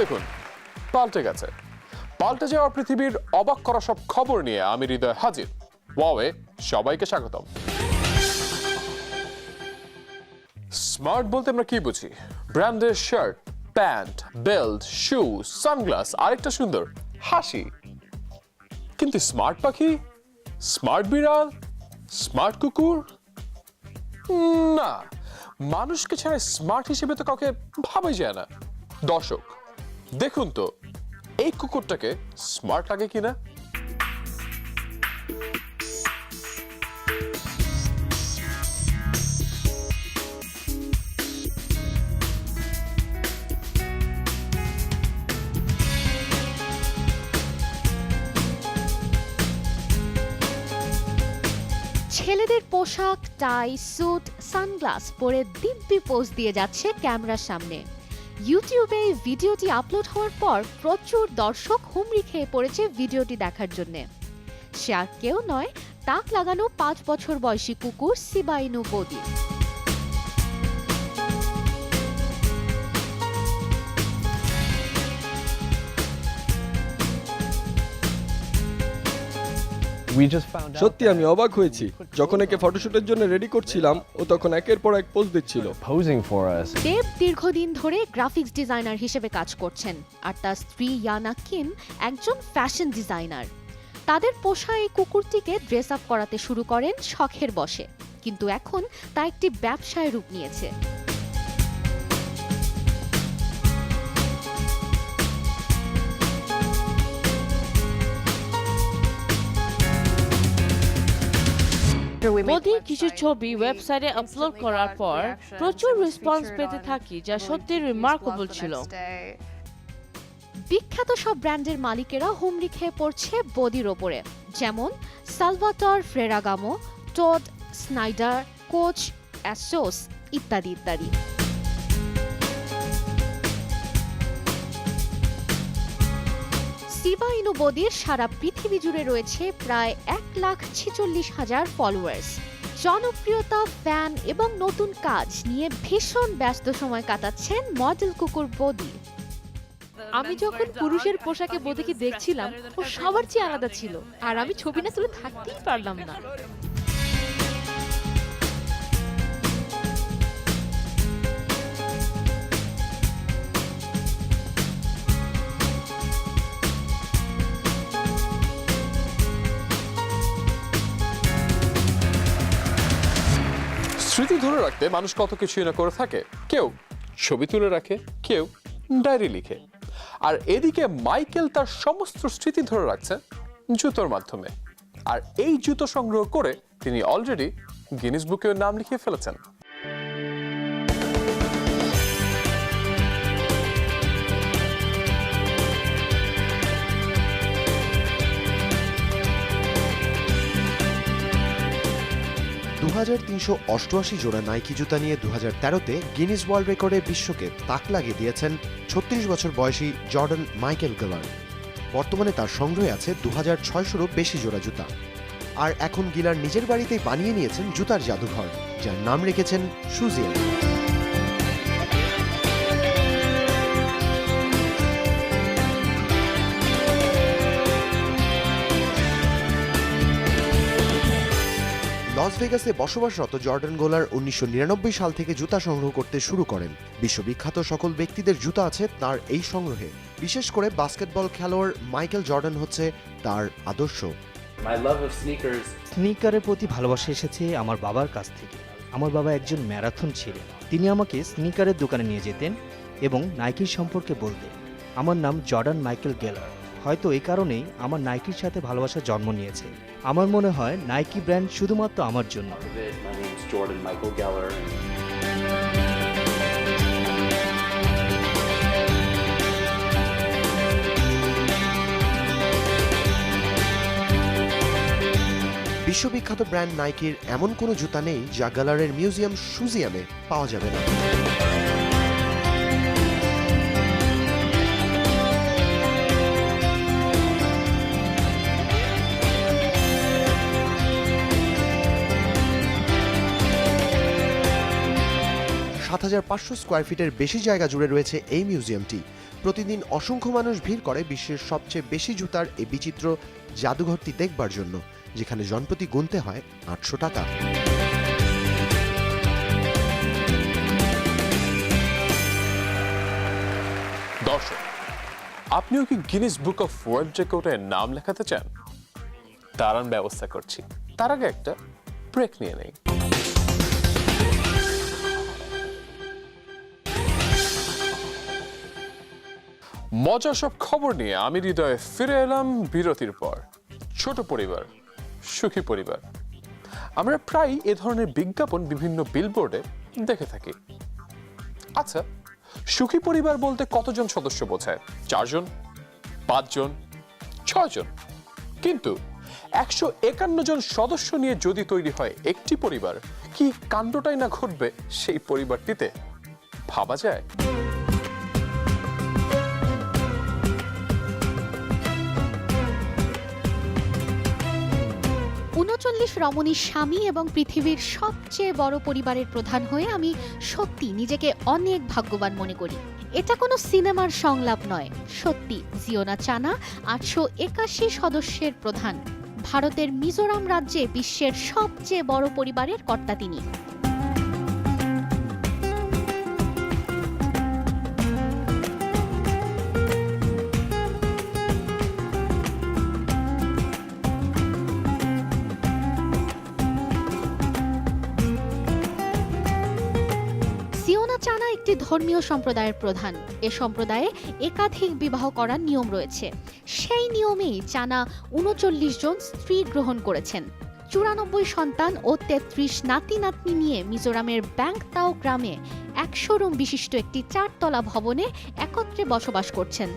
দেখুন, পাল্টে গেছে। পাল্টে যাওয়া পৃথিবীর অবাক করা সব খবর নিয়ে আমি হৃদয় হাজির। ওয়াওয়ে সবাইকে স্বাগতম। স্মার্ট বলতে আমরা কি বুঝি? ব্র্যান্ডের শার্ট, প্যান্ট, বেল্ট, শু, সানগ্লাস, আরেকটা সুন্দর হাসি। কিন্তু স্মার্ট পাখি, স্মার্ট বিড়াল, স্মার্ট কুকুর, না, মানুষকে ছাড়া স্মার্ট হিসেবে তো কাউকে ভাবাই যায় না। দর্শক দেখুন তো, এই কুকুরটাকে স্মার্ট লাগে কিনা। ছেলেদের পোশাক, টাই, স্যুট, সানগ্লাস পরে দিব্যি পোজ দিয়ে যাচ্ছে ক্যামেরার সামনে। ইউটিউবে এই ভিডিওটি আপলোড হওয়ার পর প্রচুর দর্শক হুমড়ি খেয়ে পড়েছে ভিডিওটি দেখার জন্য। সে আর কেউ নয়, টাক লাগানো 5 বছর বয়সী কুকুর শিবা ইনু বদি। সত্যি আমি অবাক হয়েছি। যখন একে ফটোশুটের জন্য রেডি করছিলাম, ও তখন একের পর এক পোজ দিচ্ছিল। দেব দীর্ঘদিন ধরে গ্রাফিক্স ডিজাইনার হিসেবে কাজ করছেন, আর তার স্ত্রী ইয়ানা কিম একজন ফ্যাশন ডিজাইনার। তাদের পোষা এই কুকুরটিকে ড্রেস আপ করাতে শুরু করেন শখের বশে, কিন্তু এখন তা একটি ব্যবসায় রূপ নিয়েছে। বদির কিছু ছবি ওয়েবসাইটে আপলোড করার পর প্রচুর রেসপন্স পেতে থাকি, যা সত্যি রিমার্কেবল ছিল। বিখ্যাত সব ব্র্যান্ডের মালিকেরা হুমড়ি খেয়ে পড়ছে বদির ওপরে, যেমন Salvatore Ferragamo, Todd Snyder, Coach, ASOS ইত্যাদি ইত্যাদি। শিবা ইনু বদির সারা পৃথিবী জুড়ে রয়েছে প্রায় 1,46,000 ফলোয়ার্স। জনপ্রিয়তা, ফ্যান এবং নতুন কাজ নিয়ে ভীষণ ব্যস্ত সময় কাটাচ্ছেন মডেল কুকুর বদি। আমি যখন পুরুষের পোশাকে বদিকে দেখছিলাম, ও সবার চেয়ে আলাদা ছিল, আর আমি ছবি না তুলে থাকতেই পারলাম না। স্মৃতি ধরে রাখতে মানুষ কত কিছুই না করে থাকে। কেউ ছবি তুলে রাখে, কেউ ডায়েরি লিখে, আর এদিকে মাইকেল তার সমস্ত স্মৃতি ধরে রাখছে জুতোর মাধ্যমে। আর এই জুতো সংগ্রহ করে তিনি অলরেডি গিনেস বুকেও নাম লিখিয়ে ফেলেছেন। 2388 জোড়া নাইকি জুতা নিয়ে 2013-তে গিনেস ওয়ার্ল্ড রেকর্ডে বিশ্বকে তাক লাগিয়ে দিয়েছেন 36 বছর বয়সী জর্ডান মাইকেল গেলার। বর্তমানে তার সংগ্রহে আছে 2600-রও বেশি জোড়া জুতা। আর এখন গিলার নিজের বাড়িতেই বানিয়ে নিয়েছেন জুতার জাদুঘর, যার নাম রেখেছেন শুজিয়াম। লস ভেগাসে বসবাসরত জর্ডান গোলার 1999 সাল থেকে জুতা সংগ্রহ করতে শুরু করেন। বিশ্ববিখ্যাত সকল ব্যক্তিদের জুতা আছে তার এই সংগ্রহে। বিশেষ করে বাস্কেটবল খেলোয়াড় মাইকেল জর্ডান হচ্ছে তার আদর্শ। স্নিকারের প্রতি ভালোবাসা এসেছে আমার বাবার কাছ থেকে। আমার বাবা একজন ম্যারাথন ছিলেন। তিনি আমাকে স্নিকারের দোকানে নিয়ে যেতেন এবং নাইকির সম্পর্কে বলতেন। আমার নাম জর্ডান মাইকেল গেলার। হয়তো এই কারণেই আমার নাইকির সাথে ভালোবাসা জন্ম নিয়েছে। আমার মনে হয় নাইকি ব্র্যান্ড শুধুমাত্র আমার জন্য। বিশ্ববিখ্যাত ব্র্যান্ড নাইকির এমন কোনো জুতা নেই যা গ্যালারের মিউজিয়াম শুজিয়ামে পাওয়া যাবে না। $7,500 স্কয়ার ফিটের বেশি জায়গা জুড়ে রয়েছে এই মিউজিয়ামটি। প্রতিদিন অসংখ্য মানুষ ভিড় করে বিশ্বের সবচেয়ে বেশি জুতার এই বিচিত্র জাদুঘরটি দেখবার জন্য, যেখানে জনপ্রতি গুনতে হয় 800 টাকা। দর্শক, আপনিও কি গিনেস বুক অফ ওয়ার্ল্ড রেকর্ডে নাম লেখাতে চান? তার ব্যবস্থা করছি। তার আগে একটা ব্রেক নিয়ে নেই। মজার সব খবর নিয়ে আমি হৃদয়ে ফিরে এলাম বিরতির পর। ছোট পরিবার, সুখী পরিবার, আমরা প্রায় এ ধরনের বিজ্ঞাপন বিভিন্ন বিলবোর্ডে দেখে থাকি। আচ্ছা, সুখী পরিবার বলতে কতজন সদস্য বোঝায়? 4 জন, 5 জন, 6 জন? কিন্তু 151 জন সদস্য নিয়ে যদি তৈরি হয় একটি পরিবার, কি কাণ্ডটাই না ঘটবে সেই পরিবারটিতে, ভাবা যায়? 39 রমণীর স্বামী এবং পৃথিবীর সবচেয়ে বড় পরিবারের প্রধান হয়ে আমি সত্যি নিজেকে অনেক ভাগ্যবান মনে করি। এটা কোনো সিনেমার সংলাপ নয়, সত্যি জিওনা চানা 881 সদস্যের প্রধান। ভারতের মিজোরাম রাজ্যে বিশ্বের সবচেয়ে বড় পরিবারের কর্তা তিনি। জিওনা চানা একটি ধর্মীয় সম্প্রদায়ের প্রধান। এ সম্প্রদায়ে একাধিক বিবাহ করার নিয়ম রয়েছে। সেই নিয়মেই চানা 39 জন স্ত্রী গ্রহণ করেছেন। 94 সন্তান ও 33 নাতি নাতনি নিয়ে মিজোরামের ব্যাংকতাও গ্রামে 100 রুম বিশিষ্ট একটি 4তলা ভবনে একত্রে বসবাস করছেন।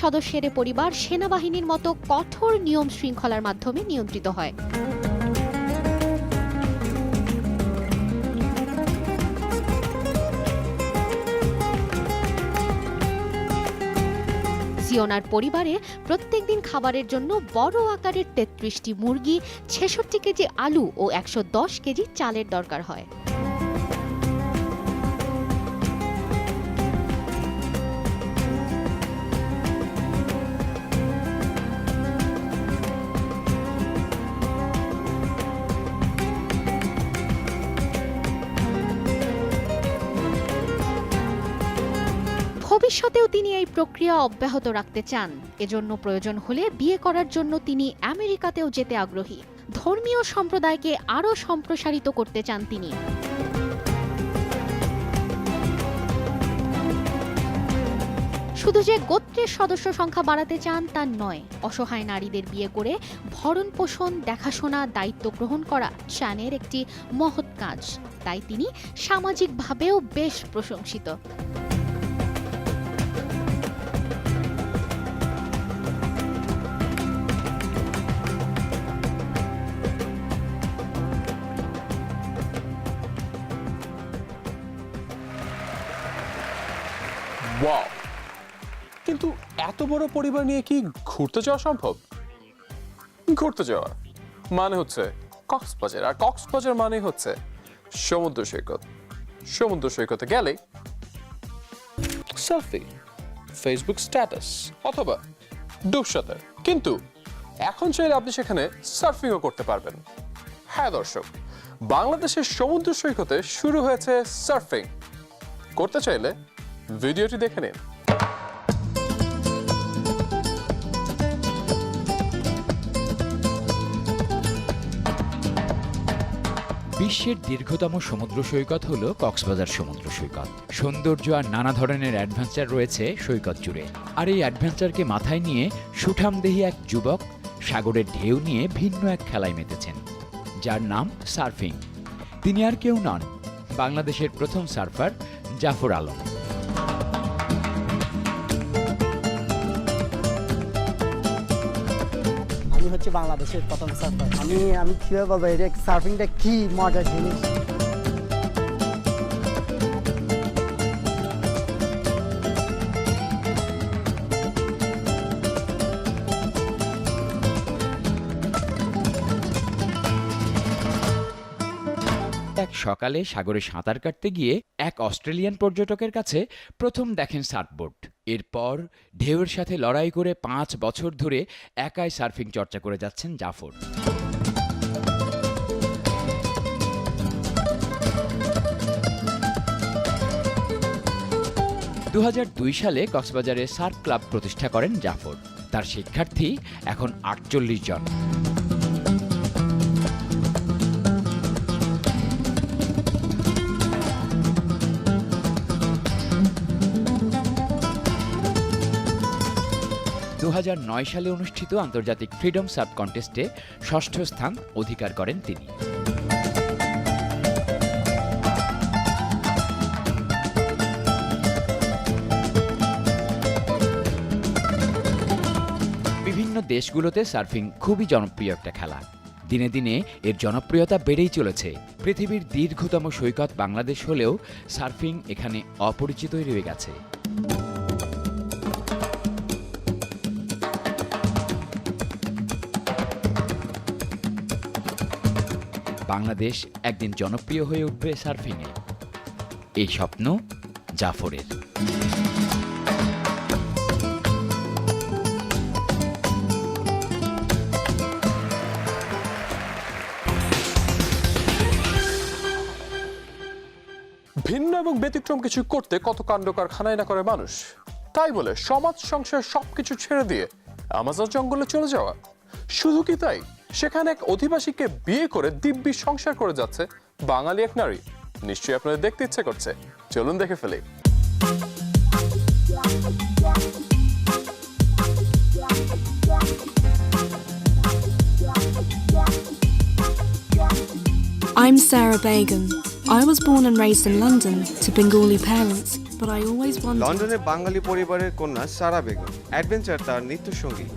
সদস্যের পরিবার সেনাবাহিনীর মতো কঠোর নিয়ম শৃঙ্খলার মাধ্যমে নিয়ন্ত্রিত হয়। জিওনার পরিবারে প্রত্যেকদিন খাবারের জন্য বড় আকারের 33টি মুরগি, 66 কেজি আলু ও 110 কেজি চালের দরকার হয়। ভবিষ্যতেও তিনি এই প্রক্রিয়া অব্যাহত রাখতে চান। এজন্য প্রয়োজন হলে বিয়ে করার জন্য তিনি আমেরিকাতেও যেতে আগ্রহী। ধর্মীয় সম্প্রদায়কে আরও সম্প্রসারিত করতে চান তিনি। শুধু যে গোত্রের সদস্য সংখ্যা বাড়াতে চান তা নয়, অসহায় নারীদের বিয়ে করে ভরণ পোষণ, দেখাশোনা, দায়িত্ব গ্রহণ করা চানের একটি মহৎ কাজ। তাই তিনি সামাজিকভাবেও বেশ প্রশংসিত। ওয়াও! কিন্তু এত বড় পরিবার নিয়ে কি ঘুরতে যাওয়া সম্ভব? ঘুরতে যাওয়া মানে হচ্ছে কক্সবাজার, আর কক্সবাজার মানে হচ্ছে সমুদ্র সৈকত। সমুদ্র সৈকতে গেলে সেলফি, ফেসবুক স্ট্যাটাস অথবা ডুবসাঁতার। কিন্তু এখন চাইলে আপনি সেখানে সার্ফিংও করতে পারবেন। হ্যাঁ দর্শক, বাংলাদেশের সমুদ্র সৈকতে শুরু হয়েছে সার্ফিং। করতে চাইলে ভিডিওটি দেখে নিন। বিশ্বের দীর্ঘতম সমুদ্র সৈকত হল কক্সবাজার সমুদ্র সৈকত। সৌন্দর্য আর নানা ধরনের অ্যাডভেঞ্চার রয়েছে সৈকত জুড়ে। আর এই অ্যাডভেঞ্চারকে মাথায় নিয়ে সুঠামদেহী এক যুবক সাগরের ঢেউ নিয়ে ভিন্ন এক খেলায় মেতেছেন, যার নাম সার্ফিং। তিনি আর কেউ নন, বাংলাদেশের প্রথম সার্ফার জাফর আলম। আমি হচ্ছে বাংলাদেশের প্রথম সার্ফার। আমি কিভাবে বলবো এটা সার্ফিংটা কি মজার জিনিস। সকালে সাগরে সাঁতার কাটতে গিয়ে এক অস্ট্রেলিয়ান পর্যটকের কাছে প্রথম দেখেন সার্ফবোর্ড। এরপর ঢেউয়ের সাথে লড়াই করে 5 বছর ধরে একাই সার্ফিং চর্চা করে যাচ্ছেন জাফর। 2002 সালে কক্সবাজারে সার্ফ ক্লাব প্রতিষ্ঠা করেন জাফর। তার শিক্ষার্থী এখন 48 জন। সালে অনুষ্ঠিত আন্তর্জাতিক ফ্রিডম সার্ফ কন্টেস্টে 6ষ্ঠ স্থান অধিকার করেন তিনি। বিভিন্ন দেশগুলোতে সার্ফিং খুবই জনপ্রিয় একটা খেলা। দিনে দিনে এর জনপ্রিয়তা বেড়েই চলেছে। পৃথিবীর দীর্ঘতম সৈকত বাংলাদেশ হলেও সার্ফিং এখানে অপরিচিতই রয়ে গেছে। বাংলাদেশ একদিন জনপ্রিয় হয়ে উঠবে সার্ফিংয়ে, এই স্বপ্ন জাফরের। ভিন্ন এবং ব্যতিক্রম কিছু করতে কত কাণ্ড কারখানায় না করে মানুষ। তাই বলে সমাজ সংসার সবকিছু ছেড়ে দিয়ে আমাজন জঙ্গলে চলে যাওয়া। শুধু কি তাই, সেখানে এক অধিবাসীকে বিয়ে করে দিব্যি সংসার করে যাচ্ছে বাঙালি এক নারী। নিশ্চয়ই আপনাদের দেখতে ইচ্ছে করছে, চলুন দেখে ফেলি। I'm Sarah Begum. I was born and raised in London to Bengali parents, but I always wondered. লন্ডনে বাঙালি পরিবারের কন্যা সারা বেগম। অ্যাডভেঞ্চার তার নিত্য সঙ্গী।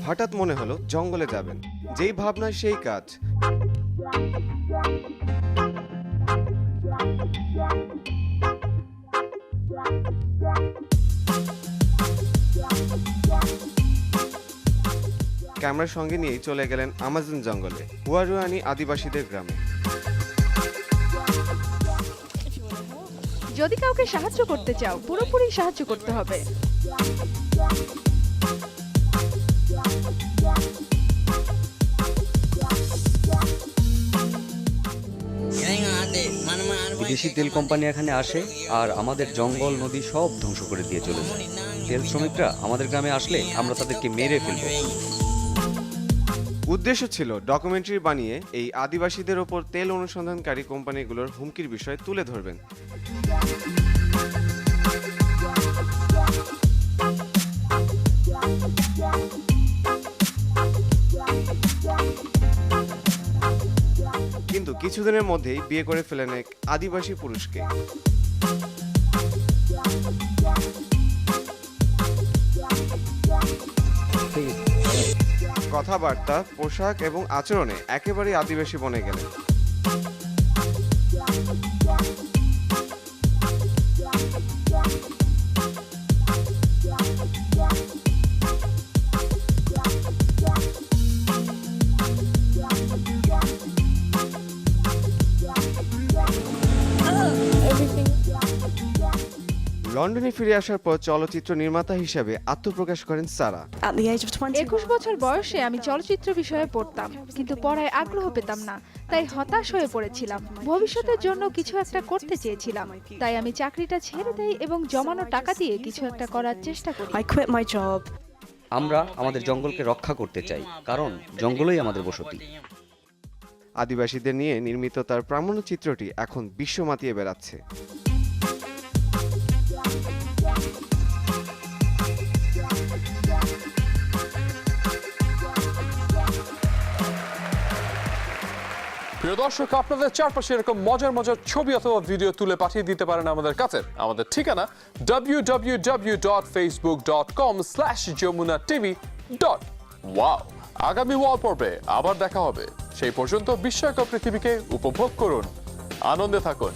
হঠাৎ মনে হলো জঙ্গলে যাবেন, যেই ভাবনায় সেই কাজ। ক্যামেরার সঙ্গে নিয়েই চলে গেলেন আমাজন জঙ্গলে, হুয়ারুয়ানি আদিবাসীদের গ্রামে। যদি কাউকে সাহায্য করতে চাও, পুরোপুরি সাহায্য করতে হবে। বিদেশি তেল কোম্পানি এখানে আসে আর আমাদের জঙ্গল নদী সব ধ্বংস করে দিয়ে চলে যায়। তেল শ্রমিকরা আমাদের গ্রামে আসলে আমরা তাদেরকে মেরে ফেলবো। উদ্দেশ্য ছিল ডকুমেন্টারি বানিয়ে এই আদিবাসীদের ওপর তেল অনুসন্ধানকারী কোম্পানিগুলোর হুমকির বিষয় তুলে ধরবেন। কিন্তু কিছুদিনের মধ্যেই বিয়ে করে ফেলেন এক আদিবাসী পুরুষকে। কথাবার্তা, পোশাক এবং আচরণে একেবারেই আদিবাসী বনে গেলেন। লন্ডনে ফিরে আসার পর চলচ্চিত্র নির্মাতা হিসেবে আত্মপ্রকাশ করেন সারা। 21 বছর বয়সে আমি চলচ্চিত্র বিষয়ে পড়তাম, কিন্তু পড়ায় আগ্রহ পেতাম না, তাই হতাশ হয়ে পড়েছিলাম। ভবিষ্যতের জন্য কিছু একটা করতে চেয়েছিলাম, তাই আমি চাকরিটা ছেড়ে দেই এবং জমানো টাকা দিয়ে কিছু একটা করার চেষ্টা করি। আমরা আমাদের জঙ্গলকে রক্ষা করতে চাই, কারণ জঙ্গলই আমাদের বসতি। আদিবাসীদের নিয়ে নির্মিত তার প্রামাণ্যচিত্রটি এখন বিশ্ব মাতিয়ে বেড়াচ্ছে। প্রিয় দর্শক, আপনাদের চারপাশে এরকম মজার মজার ছবি অথবা ভিডিও তুলে পাঠিয়ে দিতে পারেন আমাদের কাছে। আমাদের ঠিকানা www.facebook.com/JamunaTV. ওয়াও! আগামী ওয়াল পর্বে আবার দেখা হবে। সেই পর্যন্ত বিস্ময়কর পৃথিবীকে উপভোগ করুন, আনন্দে থাকুন।